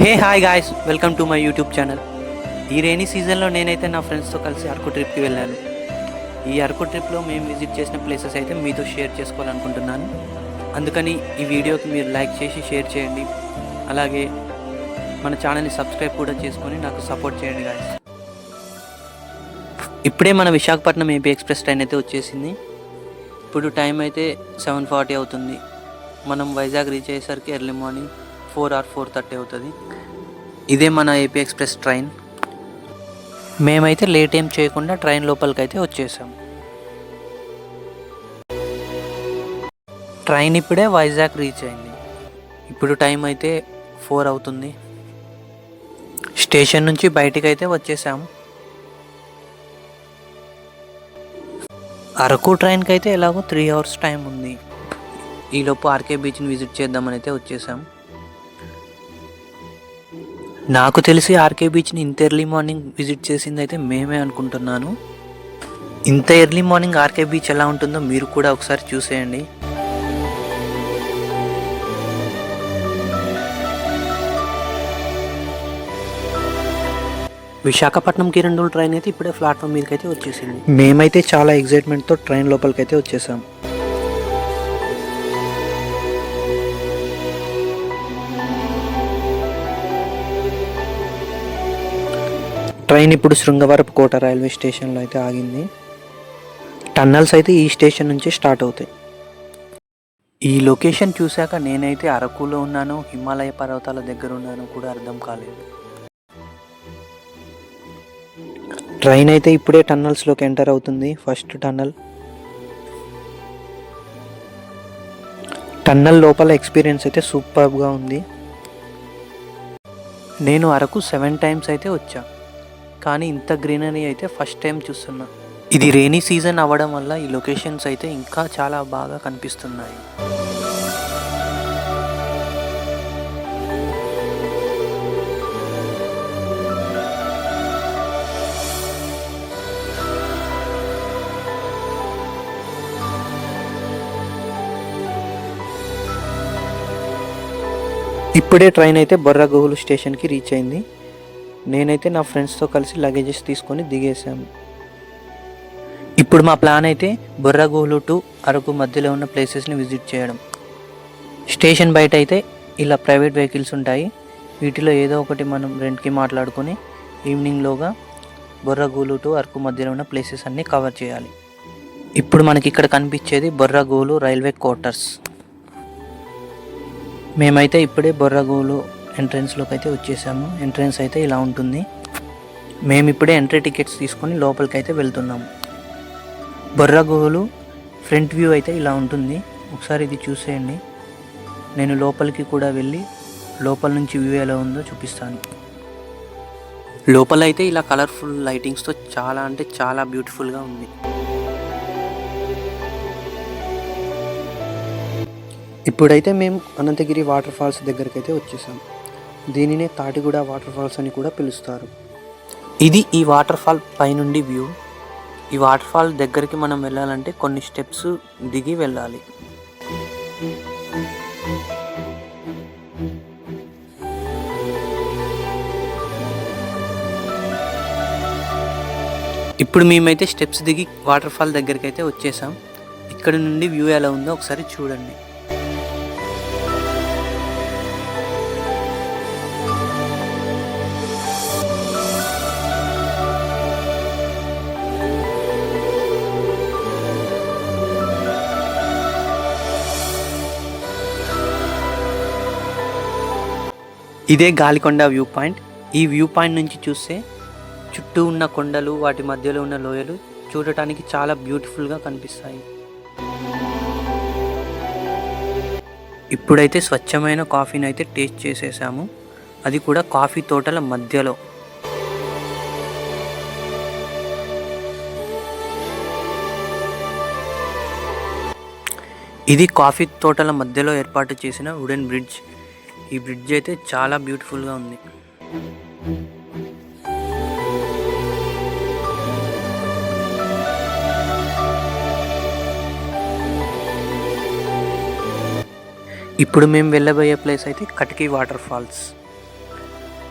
Hey hi guys, welcome to my YouTube channel. ఈ rainy సీజన్లో నేనైతే నా ఫ్రెండ్స్తో కలిసి అరకు ట్రిప్కి వెళ్ళాను. ఈ అరకు ట్రిప్లో మేము విజిట్ చేసిన ప్లేసెస్ అయితే మీతో షేర్ చేసుకోవాలనుకుంటున్నాను. అందుకని ఈ వీడియోకి మీరు లైక్ చేసి షేర్ చేయండి. అలాగే మన ఛానల్ని సబ్స్క్రైబ్ కూడా చేసుకొని నాకు సపోర్ట్ చేయండి గాయ్స్. ఇప్పుడే మన విశాఖపట్నం ఏపీ ఎక్స్ప్రెస్ ట్రైన్ అయితే వచ్చేసింది. ఇప్పుడు టైం అయితే 7:40 అవుతుంది. మనం వైజాగ్ రీచ్ అయ్యేసరికి ఎర్లీ మార్నింగ్ 4 or 4:30 అవుతుంది. ఇదే మన ఏపీ ఎక్స్ప్రెస్ ట్రైన్. మేమైతే లేట్ ఏం చేయకుండా ట్రైన్ లోపలికి అయితే వచ్చేసాం. ట్రైన్ ఇప్పుడే వైజాగ్ రీచ్ అయింది. ఇప్పుడు టైం అయితే 4 అవుతుంది. స్టేషన్ నుంచి బయటికి అయితే వచ్చేసాం. అరకు ట్రైన్కి అయితే ఎలాగో 3 hours టైం ఉంది. ఈలోపు ఆర్కే బీచ్ని విజిట్ చేద్దామని అయితే వచ్చేసాం. నాకు తెలిసి ఆర్కే బీచ్ని ఇంత ఎర్లీ మార్నింగ్ విజిట్ చేసింది అయితే మేమే అనుకుంటున్నాను. ఇంత ఎర్లీ మార్నింగ్ ఆర్కే బీచ్ ఎలా ఉంటుందో మీరు కూడా ఒకసారి చూసేయండి. విశాఖపట్నం కిరండూల్ ట్రైన్ అయితే ఇప్పుడే ప్లాట్ఫామ్ మీదకి అయితే వచ్చేసింది. మేమైతే చాలా ఎగ్జైట్మెంట్తో ట్రైన్ లోపలికి అయితే వచ్చేసాం. ట్రైన్ ఇప్పుడు శృంగవరపుకోట రైల్వే స్టేషన్లో అయితే ఆగింది. టన్నల్స్ అయితే ఈ స్టేషన్ నుంచి స్టార్ట్ అవుతాయి. ఈ లొకేషన్ చూశాక నేనైతే అరకులో ఉన్నాను, హిమాలయ పర్వతాల దగ్గర ఉన్నాను కూడా అర్థం కాలేదు. ట్రైన్ అయితే ఇప్పుడే టన్నల్స్లోకి ఎంటర్ అవుతుంది. ఫస్ట్ టన్నల్ లోపల ఎక్స్పీరియన్స్ అయితే సూపర్గా ఉంది. నేను అరకు 7 times అయితే వచ్చా, కానీ ఇంత గ్రీనరీ అయితే ఫస్ట్ టైం చూస్తున్నా. ఇది రైనీ సీజన్ అవ్వడం వల్ల ఈ లొకేషన్స్ అయితే ఇంకా చాలా బాగా కనిపిస్తున్నాయి. ఇప్పుడే ట్రైన్ అయితే బొర్రాగుహులు స్టేషన్కి రీచ్ అయింది. నేనైతే నా ఫ్రెండ్స్తో కలిసి లగేజెస్ తీసుకొని దిగేసాము. ఇప్పుడు మా ప్లాన్ అయితే బొర్రాగుహులు టు అరకు మధ్యలో ఉన్న ప్లేసెస్ని విజిట్ చేయడం. స్టేషన్ బయట అయితే ఇలా ప్రైవేట్ వెహికల్స్ ఉంటాయి. వీటిలో ఏదో ఒకటి మనం రెంట్కి మాట్లాడుకొని ఈవినింగ్లోగా బొర్రాగుహులు టు అరకు మధ్యలో ఉన్న ప్లేసెస్ అన్నీ కవర్ చేయాలి. ఇప్పుడు మనకి ఇక్కడ కనిపించేది బొర్రాగుహులు రైల్వే క్వార్టర్స్. మేమైతే ఇప్పుడే బొర్రాగుహులు ఎంట్రన్స్లోకి అయితే వచ్చేసాము. ఎంట్రన్స్ అయితే ఇలా ఉంటుంది. మేము ఇప్పుడే ఎంట్రీ టికెట్స్ తీసుకొని లోపలికి అయితే వెళ్తున్నాము. బొర్రాగుహులు ఫ్రంట్ వ్యూ అయితే ఇలా ఉంటుంది. ఒకసారి ఇది చూసేయండి. నేను లోపలికి కూడా వెళ్ళి లోపల నుంచి వ్యూ ఎలా ఉందో చూపిస్తాను. లోపల అయితే ఇలా కలర్ఫుల్ లైటింగ్స్తో చాలా అంటే చాలా బ్యూటిఫుల్గా ఉంది. ఇప్పుడైతే మేము అనంతగిరి వాటర్ ఫాల్స్ దగ్గరికి అయితే వచ్చేసాం. దీనినే తాటిగూడ వాటర్ ఫాల్స్ అని కూడా పిలుస్తారు. ఇది ఈ వాటర్ ఫాల్ పైనుండి వ్యూ. ఈ వాటర్ ఫాల్ దగ్గరికి మనం వెళ్ళాలంటే కొన్ని స్టెప్స్ దిగి వెళ్ళాలి. ఇప్పుడు మేమైతే స్టెప్స్ దిగి వాటర్ ఫాల్ దగ్గరికి అయితే వచ్చేసాం. ఇక్కడ నుండి వ్యూ ఎలా ఉందో ఒకసారి చూడండి. ఇదే గాలికొండ వ్యూ పాయింట్. ఈ వ్యూ పాయింట్ నుంచి చూస్తే చుట్టూ ఉన్న కొండలు, వాటి మధ్యలో ఉన్న లోయలు చూడటానికి చాలా బ్యూటిఫుల్గా కనిపిస్తాయి. ఇప్పుడైతే స్వచ్ఛమైన కాఫీని అయితే టేస్ట్ చేసేసాము. అది కూడా కాఫీ తోటల మధ్యలో. ఇది కాఫీ తోటల మధ్యలో ఏర్పాటు చేసిన వుడెన్ బ్రిడ్జ్. ఈ బ్రిడ్జ్ అయితే చాలా బ్యూటిఫుల్గా ఉంది. ఇప్పుడు మేము వెళ్ళబోయే ప్లేస్ అయితే కటికి వాటర్ ఫాల్స్.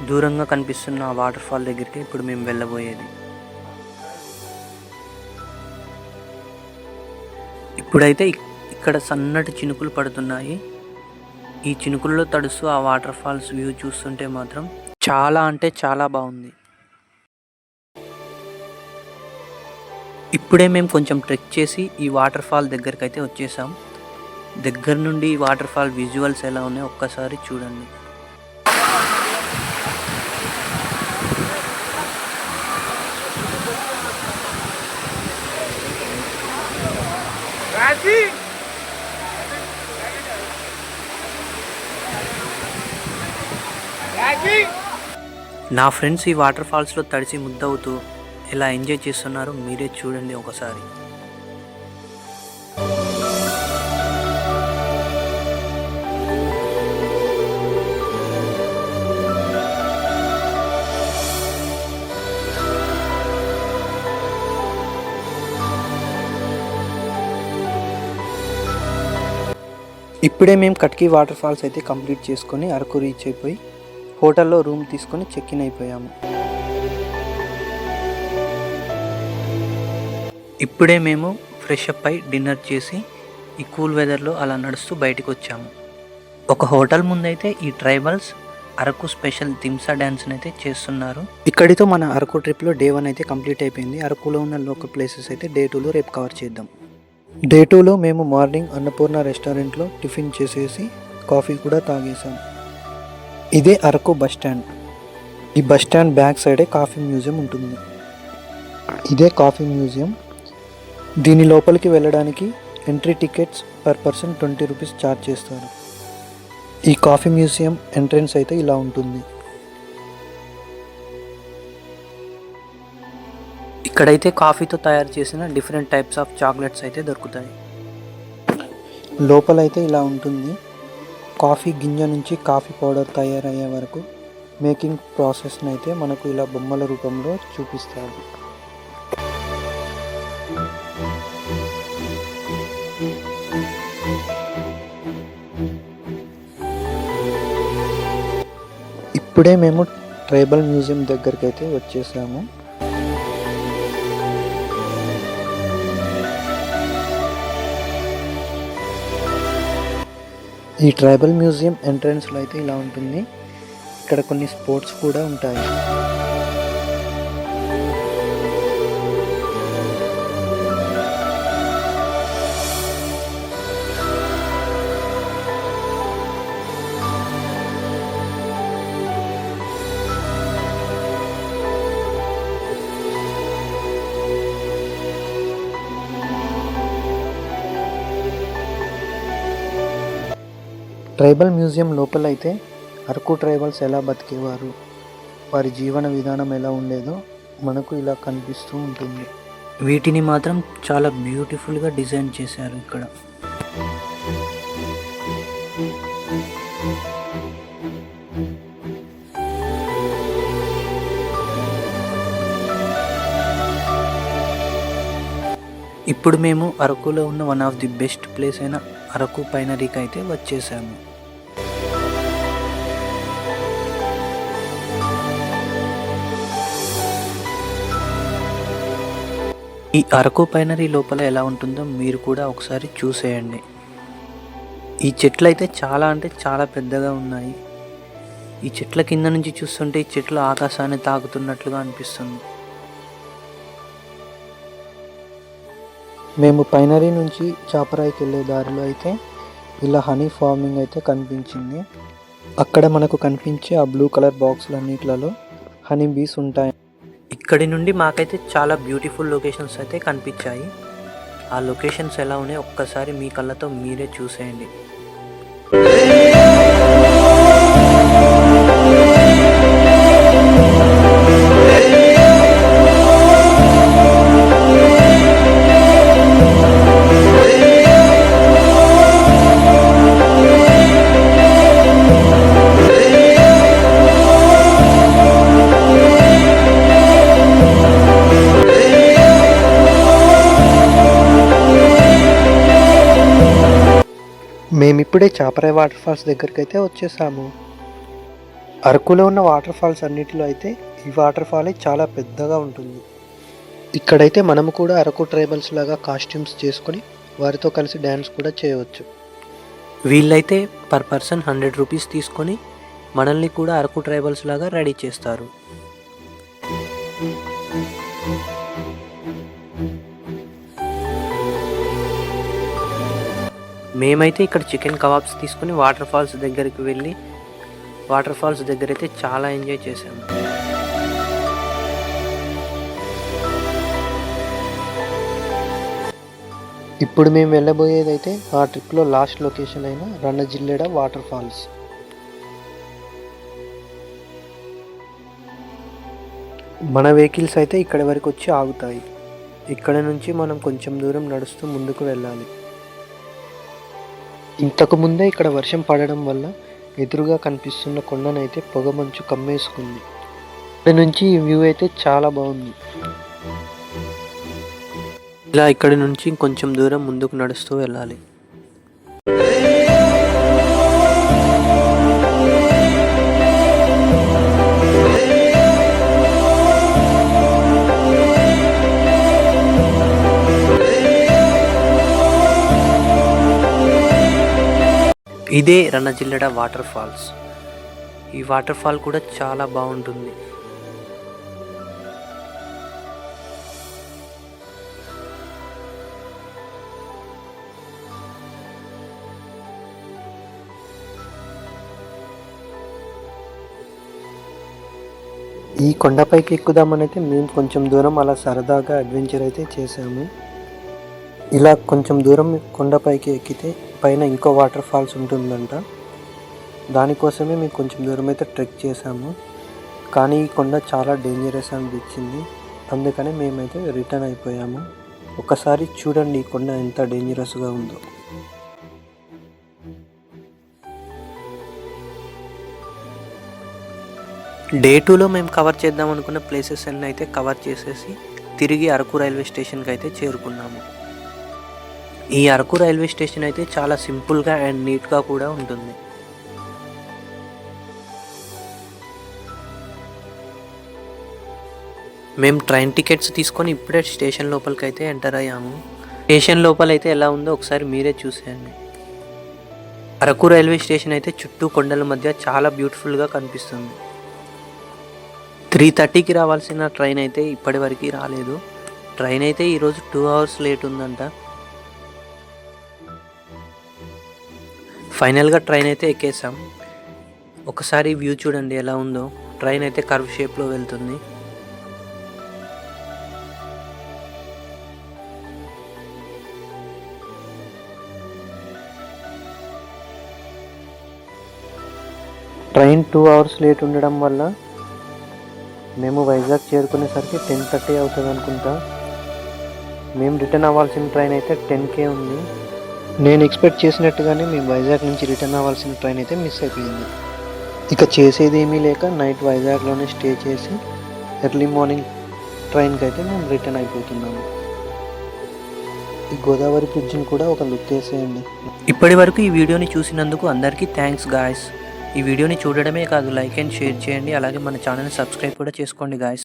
దూరంగా కనిపిస్తున్న ఆ వాటర్ ఫాల్ దగ్గరికి ఇప్పుడు మేము వెళ్ళబోయేది. ఇప్పుడైతే ఇక్కడ సన్నటి చినుకులు పడుతున్నాయి. ఈ చినుకుల్లో తడుస్తూ ఆ వాటర్ ఫాల్స్ వ్యూ చూస్తుంటే మాత్రం చాలా అంటే చాలా బాగుంది. ఇప్పుడే మేము కొంచెం ట్రెక్ చేసి ఈ వాటర్ ఫాల్ దగ్గరికి అయితే వచ్చేసాం. దగ్గర నుండి ఈ వాటర్ ఫాల్ విజువల్స్ ఎలా ఉన్నాయో ఒక్కసారి చూడండి. నా ఫ్రెండ్స్ ఈ వాటర్ ఫాల్స్లో తడిసి ముద్దవుతూ ఎలా ఎంజాయ్ చేస్తున్నారో మీరే చూడండి ఒకసారి. ఇప్పుడే మేము కట్కి వాటర్ ఫాల్స్ అయితే కంప్లీట్ చేసుకొని అరకు రీచ్ అయిపోయి హోటల్లో రూమ్ తీసుకొని చెక్ ఇన్ అయిపోయాము. ఇప్పుడే మేము ఫ్రెష్ అప్ అయి డిన్నర్ చేసి ఈ కూల్ వెదర్లో అలా నడుస్తూ బయటకు వచ్చాము. ఒక హోటల్ ముందైతే ఈ ట్రైబల్స్ అరకు స్పెషల్ తిమ్సా డ్యాన్స్ని అయితే చేస్తున్నారు. ఇక్కడితో మన అరకు ట్రిప్లో డే 1 అయితే కంప్లీట్ అయిపోయింది. అరకులో ఉన్న లోకల్ ప్లేసెస్ అయితే డే 2లో రేపు కవర్ చేద్దాం. డే 2లో మేము మార్నింగ్ అన్నపూర్ణ రెస్టారెంట్లో టిఫిన్ చేసేసి కాఫీ కూడా తాగేసాం. ఇదే అరకు బస్ స్టాండ్. ఈ బస్ స్టాండ్ బ్యాక్ సైడే కాఫీ మ్యూజియం ఉంటుంది. ఇదే కాఫీ మ్యూజియం. దీని లోపలికి వెళ్ళడానికి entry tickets per person 20 rupees charge చేస్తారు. ఈ కాఫీ మ్యూజియం ఎంట్రన్స్ అయితే ఇలా ఉంటుంది. ఇక్కడైతే కాఫీతో తయారు చేసిన డిఫరెంట్ టైప్స్ ఆఫ్ చాక్లెట్స్ అయితే దొరుకుతాయి. లోపలైతే ఇలా ఉంటుంది. కాఫీ గింజ నుంచి కాఫీ పౌడర్ తయారయ్యే వరకు మేకింగ్ ప్రాసెస్ని అయితే మనకు ఇలా బొమ్మల రూపంలో చూపిస్తారు. ఇప్పుడే మేము ట్రైబల్ మ్యూజియం దగ్గరికి అయితే వచ్చేసాము. ఈ ట్రైబల్ మ్యూజియం ఎంట్రన్స్లో అయితే ఇలా ఉంటుంది. ఇక్కడ కొన్ని స్పోర్ట్స్ కూడా ఉంటాయి. ట్రైబల్ మ్యూజియం లోపల అయితే అరకు ట్రైబల్స్ ఎలా బతికేవారు, వారి జీవన విధానం ఎలా ఉండేదో మనకు ఇలా కనిపిస్తూ ఉంటుంది. వీటిని మాత్రం చాలా బ్యూటిఫుల్గా డిజైన్ చేశారు ఇక్కడ. ఇప్పుడు మేము అరకులో ఉన్న one of the best place అయిన అరకు పైనరీకి అయితే వచ్చేసాము. ఈ అరకు పైనరీ లోపల ఎలా ఉంటుందో మీరు కూడా ఒకసారి చూసేయండి. ఈ చెట్లు అయితే చాలా అంటే చాలా పెద్దగా ఉన్నాయి. ఈ చెట్ల కింద నుంచి చూస్తుంటే ఈ చెట్లు ఆకాశాన్ని తాకుతున్నట్లుగా అనిపిస్తుంది. మేము పైనరీ నుంచి చాపరాయికి వెళ్ళే దారిలో అయితే ఇలా హనీ ఫార్మింగ్ అయితే కనిపించింది. అక్కడ మనకు కనిపించే ఆ బ్లూ కలర్ బాక్సులన్నిట్లలో హనీ బీస్ ఉంటాయి. ఇక్కడి నుండి మాకైతే చాలా బ్యూటిఫుల్ లొకేషన్స్ అయితే కనిపించాయి. ఆ లొకేషన్స్ ఎలా ఉన్నాయో ఒక్కసారి మీ కళ్ళతో మీరే చూసేయండి. మేమిప్పుడే చాపరాయి వాటర్ ఫాల్స్ దగ్గరికి అయితే వచ్చేసాము. అరకులో ఉన్న వాటర్ ఫాల్స్ అన్నిటిలో అయితే ఈ వాటర్ ఫాలే చాలా పెద్దగా ఉంటుంది. ఇక్కడైతే మనము కూడా అరకు ట్రైబల్స్ లాగా కాస్ట్యూమ్స్ చేసుకొని వారితో కలిసి డ్యాన్స్ కూడా చేయవచ్చు. వీళ్ళైతే పర్ పర్సన్ 100 రూపీస్ తీసుకొని మనల్ని కూడా అరకు ట్రైబల్స్ లాగా రెడీ చేస్తారు. మేమైతే ఇక్కడ చికెన్ కబాబ్స్ తీసుకొని వాటర్ ఫాల్స్ దగ్గరికి వెళ్ళి వాటర్ ఫాల్స్ దగ్గర అయితే చాలా ఎంజాయ్ చేసాము. ఇప్పుడు మేము వెళ్ళబోయేది అయితే ఆ ట్రిప్లో లాస్ట్ లొకేషన్ అయిన రన్నజిల్లెడ వాటర్ ఫాల్స్. మన వెహికల్స్ అయితే ఇక్కడి వరకు వచ్చి ఆగుతాయి. ఇక్కడ నుంచి మనం కొంచెం దూరం నడుస్తూ ముందుకు వెళ్ళాలి. ఇంతకు ముందే ఇక్కడ వర్షం పడడం వల్ల ఎదురుగా కనిపిస్తున్న కొండనైతే పొగమంచు కమ్మేసుకుంది. ఇక్కడ నుంచి ఈ వ్యూ అయితే చాలా బాగుంది. ఇలా ఇక్కడి నుంచి కొంచెం దూరం ముందుకు నడుస్తూ వెళ్ళాలి. ఇదే రన్నజిల్లెడ వాటర్ ఫాల్స్. ఈ వాటర్ ఫాల్ కూడా చాలా బాగుంటుంది. ఈ కొండపైకి ఎక్కుదామనైతే మేము కొంచెం దూరం అలా సరదాగా అడ్వెంచర్ అయితే చేసాము. ఇలా కొంచెం దూరం కొండపైకి ఎక్కితే పైన ఇంకో వాటర్ ఫాల్స్ ఉంటుందంట. దానికోసమే మేము కొంచెం దూరం అయితే ట్రెక్ చేసాము. కానీ ఈ కొండ చాలా డేంజరస్ అనిపించింది. అందుకని మేమైతే రిటర్న్ అయిపోయాము. ఒకసారి చూడండి ఈ కొండ ఎంత డేంజరస్గా ఉందో. డే 2లో మేము కవర్ చేద్దాం అనుకున్న ప్లేసెస్ అన్నీ అయితే కవర్ చేసేసి తిరిగి అరకు రైల్వే స్టేషన్కి అయితే చేరుకున్నాము. ఈ అరకు రైల్వే స్టేషన్ అయితే చాలా సింపుల్గా అండ్ నీట్గా కూడా ఉంటుంది. మేము ట్రైన్ టికెట్స్ తీసుకొని ఇప్పుడే స్టేషన్ లోపలికి అయితే ఎంటర్ అయ్యాము. స్టేషన్ లోపలైతే ఎలా ఉందో ఒకసారి మీరే చూసేయండి. అరకు రైల్వే స్టేషన్ అయితే చుట్టూ కొండల మధ్య చాలా బ్యూటిఫుల్గా కనిపిస్తుంది. 3:30కి రావాల్సిన ట్రైన్ అయితే ఇప్పటి వరకు రాలేదు. ట్రైన్ అయితే ఈరోజు 2 అవర్స్ లేట్ ఉందంట. ఫైనల్గా ట్రైన్ అయితే ఎక్కేసాం. ఒకసారి వ్యూ చూడండి ఎలా ఉందో. ట్రైన్ అయితే కర్వ్ షేప్లో వెళ్తుంది. ట్రైన్ 2 అవర్స్ లేట్ ఉండడం వల్ల మేము వైజాగ్ చేరుకునేసరికి 10:30 అవుతుంది అనుకుంటా. మేము రిటర్న్ అవ్వాల్సిన ట్రైన్ అయితే 10కే ఉంది. నేను ఎక్స్పెక్ట్ చేసినట్టుగానే మేము వైజాగ్ నుంచి రిటర్న్ అవ్వాల్సిన ట్రైన్ అయితే మిస్ అయిపోయింది. ఇక చేసేది ఏమీ లేక నైట్ వైజాగ్లోనే స్టే చేసి ఎర్లీ మార్నింగ్ ట్రైన్కి అయితే మేము రిటర్న్ అయిపోతున్నాము. ఈ గోదావరి బ్రిడ్జిని కూడా ఒక లుక్ వేసేయండి. ఇప్పటి వరకు ఈ వీడియోని చూసినందుకు అందరికీ థ్యాంక్స్ గాయ్స్. ఈ వీడియోని చూడడమే కాదు, లైక్ అండ్ షేర్ చేయండి. అలాగే మన ఛానల్ని సబ్స్క్రైబ్ కూడా చేసుకోండి గాయ్స్.